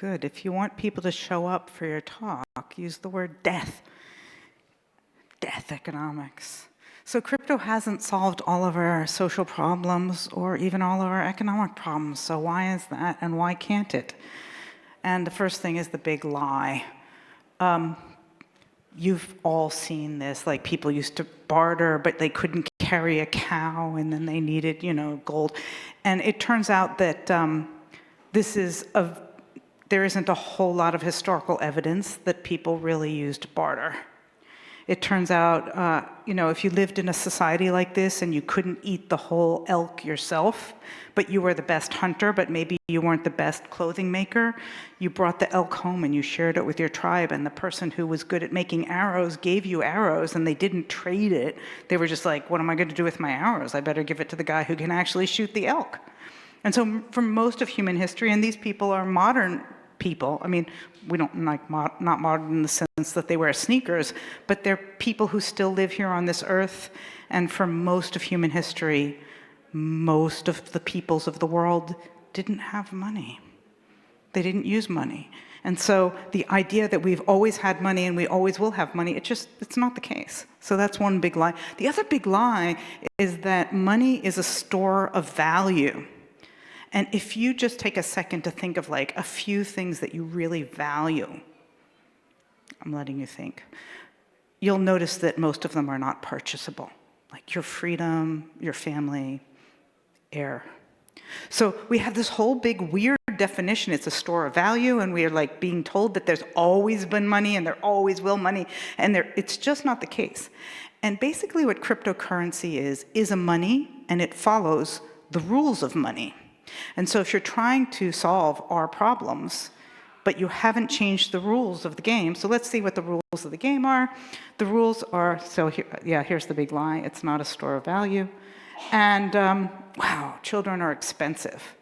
good. If you want people to show up for your talk, use the word death. Death economics. So crypto hasn't solved all of our social problems or even all of our economic problems. So why is that, and why can't it? And the first thing is the big lie. You've all seen this, like people used to barter, but they couldn't carry a cow, and then they needed, gold. And it turns out that there isn't a whole lot of historical evidence that people really used barter. It turns out, if you lived in a society like this and you couldn't eat the whole elk yourself, but you were the best hunter, but maybe you weren't the best clothing maker, you brought the elk home and you shared it with your tribe, and the person who was good at making arrows gave you arrows, and they didn't trade it. They were just like, what am I going to do with my arrows? I better give it to the guy who can actually shoot the elk. And so for most of human history, and these people are modern people. I mean, we don't like not modern in the sense that they wear sneakers, but they're people who still live here on this earth. And for most of human history, most of the peoples of the world didn't have money. They didn't use money. And so the idea that we've always had money and we always will have money, it's not the case. So that's one big lie. The other big lie is that money is a store of value. And if you just take a second to think of like a few things that you really value, I'm letting you think, you'll notice that most of them are not purchasable, like your freedom, your family, air. So we have this whole big weird definition. It's a store of value, and we are like being told that there's always been money and there always will money, and it's just not the case. And basically what cryptocurrency is a money, and it follows the rules of money. And so if you're trying to solve our problems, but you haven't changed the rules of the game, so let's see what the rules of the game are. The rules are, here's the big lie, it's not a store of value. And wow, children are expensive.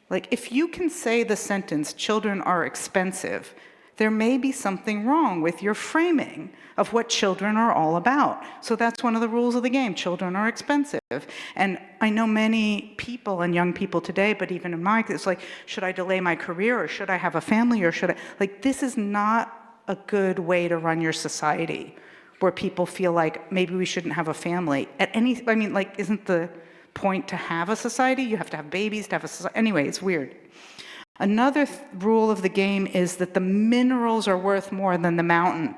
Like if you can say the sentence, children are expensive, there may be something wrong with your framing of what children are all about. So that's one of the rules of the game. Children are expensive. And I know many people and young people today, but even in my, it's like, should I delay my career, or should I have a family, or should I, like, this is not a good way to run your society, where people feel like maybe we shouldn't have a family. Isn't the point to have a society? You have to have babies to have a society. Anyway, it's weird. Another rule of the game is that the minerals are worth more than the mountain.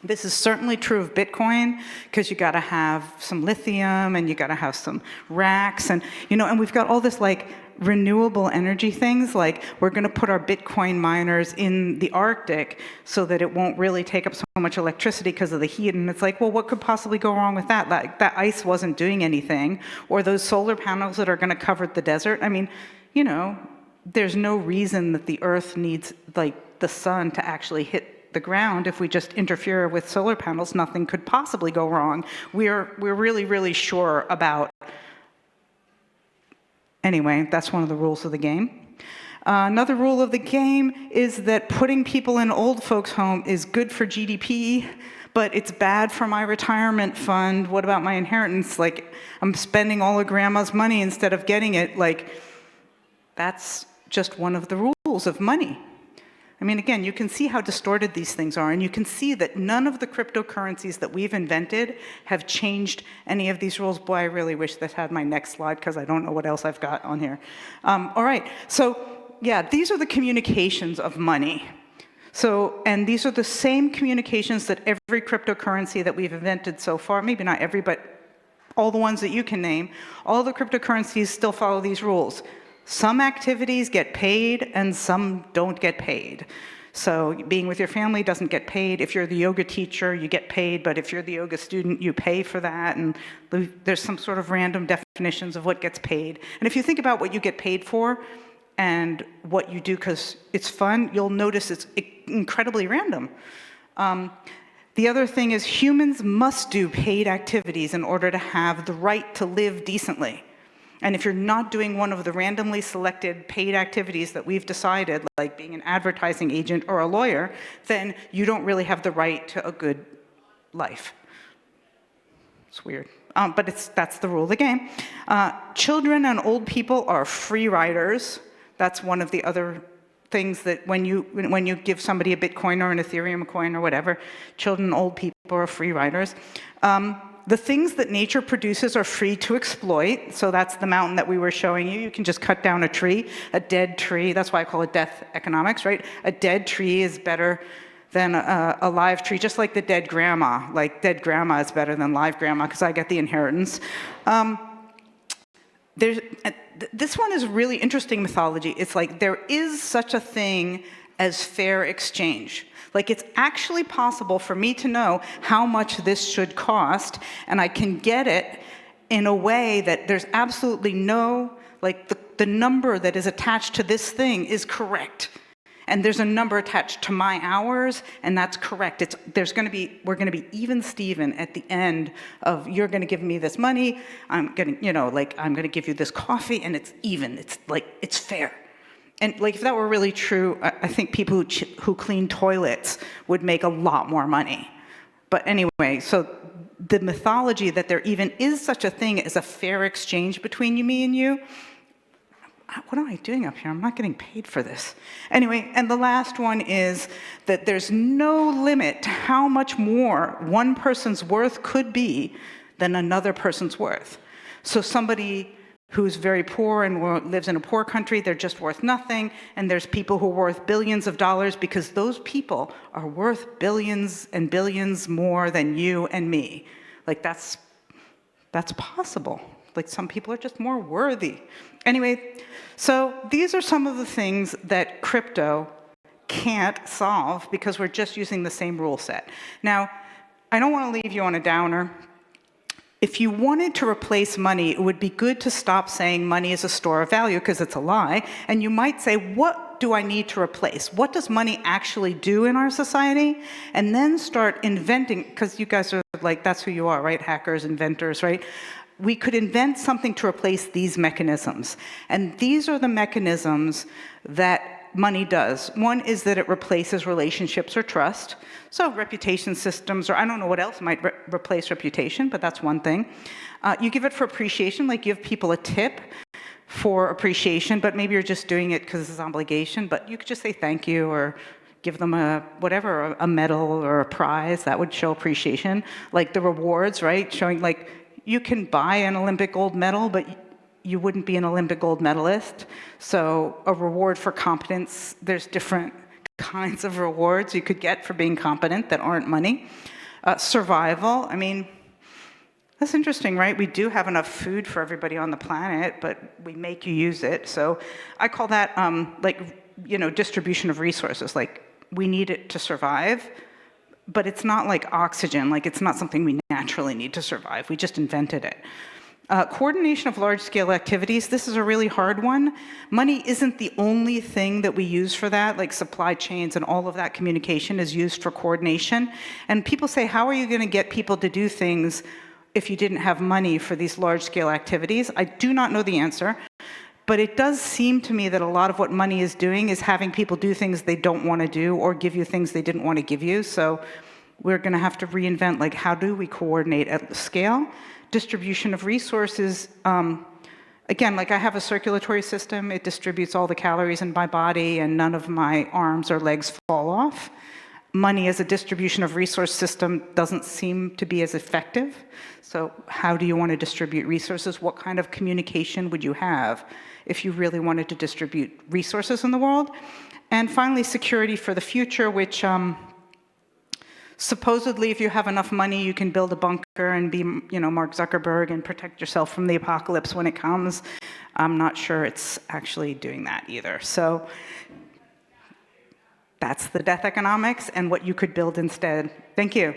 This is certainly true of Bitcoin, because you got to have some lithium and you got to have some racks, and and we've got all this like renewable energy things, like we're going to put our Bitcoin miners in the Arctic so that it won't really take up so much electricity because of the heat. And it's like, well, what could possibly go wrong with that? Like that ice wasn't doing anything, or those solar panels that are going to cover the desert. I mean, there's no reason that the Earth needs like the sun to actually hit the ground. If we just interfere with solar panels, nothing could possibly go wrong. We're really, really sure about. Anyway, that's one of the rules of the game. Another rule of the game is that putting people in old folks' home is good for GDP, but it's bad for my retirement fund. What about my inheritance? Like, I'm spending all of grandma's money instead of getting it. Like, that's just one of the rules of money. I mean, again, you can see how distorted these things are, and you can see that none of the cryptocurrencies that we've invented have changed any of these rules. Boy, I really wish this had my next slide, because I don't know what else I've got on here. All right, so yeah, these are the communications of money. So, and these are the same communications that every cryptocurrency that we've invented so far, maybe not every, but all the ones that you can name, all the cryptocurrencies still follow these rules. Some activities get paid and some don't get paid. So being with your family doesn't get paid. If you're the yoga teacher, you get paid, but if you're the yoga student, you pay for that. And there's some sort of random definitions of what gets paid. And if you think about what you get paid for and what you do because it's fun, you'll notice it's incredibly random. The other thing is humans must do paid activities in order to have the right to live decently. And if you're not doing one of the randomly selected paid activities that we've decided, like being an advertising agent or a lawyer, then you don't really have the right to a good life. It's weird. But that's the rule of the game. Children and old people are free riders. That's one of the other things that when you give somebody a Bitcoin or an Ethereum coin or whatever, children, old people are free riders. The things that nature produces are free to exploit. So that's the mountain that we were showing you. You can just cut down a tree, a dead tree. That's why I call it death economics, right? A dead tree is better than a live tree, just like the dead grandma. Like dead grandma is better than live grandma because I get the inheritance. This one is really interesting mythology. It's like there is such a thing as fair exchange. Like it's actually possible for me to know how much this should cost, and I can get it in a way that there's absolutely no, like the number that is attached to this thing is correct. And there's a number attached to my hours, and that's correct. We're gonna be even Steven at the end of, you're gonna give me this money, I'm gonna give you this coffee, and it's even, it's fair. And like if that were really true, I think people who clean toilets would make a lot more money. But anyway, so the mythology that there even is such a thing as a fair exchange between me and you, what am I doing up here? I'm not getting paid for this. Anyway, and the last one is that there's no limit to how much more one person's worth could be than another person's worth. So somebody who's very poor and lives in a poor country, they're just worth nothing, and there's people who are worth billions of dollars because those people are worth billions and billions more than you and me. Like that's possible. Like some people are just more worthy. Anyway, so these are some of the things that crypto can't solve because we're just using the same rule set. Now, I don't want to leave you on a downer. If you wanted to replace money, it would be good to stop saying money is a store of value because it's a lie. And you might say, what do I need to replace? What does money actually do in our society? And then start inventing, because you guys are like, that's who you are, right? Hackers, inventors, right? We could invent something to replace these mechanisms. And these are the mechanisms that money does. One is that it replaces relationships or trust. So reputation systems, or I don't know what else might replace reputation, but that's one thing. You give it for appreciation, like give people a tip for appreciation, but maybe you're just doing it because it's an obligation, but you could just say thank you or give them a medal or a prize. That would show appreciation. Like the rewards, right? Showing like, you can buy an Olympic gold medal, but you wouldn't be an Olympic gold medalist. So a reward for competence, there's different kinds of rewards you could get for being competent that aren't money. Survival, I mean, that's interesting, right? We do have enough food for everybody on the planet, but we make you use it. So I call that distribution of resources. Like we need it to survive, but it's not like oxygen. Like it's not something we naturally need to survive. We just invented it. Coordination of large-scale activities, this is a really hard one. Money isn't the only thing that we use for that, like supply chains and all of that communication is used for coordination. And people say, how are you going to get people to do things if you didn't have money for these large-scale activities? I do not know the answer, but it does seem to me that a lot of what money is doing is having people do things they don't want to do or give you things they didn't want to give you. So we're going to have to reinvent, like, how do we coordinate at scale? Distribution of resources, again, like I have a circulatory system, it distributes all the calories in my body and none of my arms or legs fall off. Money as a distribution of resource system doesn't seem to be as effective. So how do you want to distribute resources? What kind of communication would you have if you really wanted to distribute resources in the world? And finally, security for the future, which supposedly, if you have enough money, you can build a bunker and be, Mark Zuckerberg and protect yourself from the apocalypse when it comes. I'm not sure it's actually doing that either. So that's the death economics and what you could build instead. Thank you.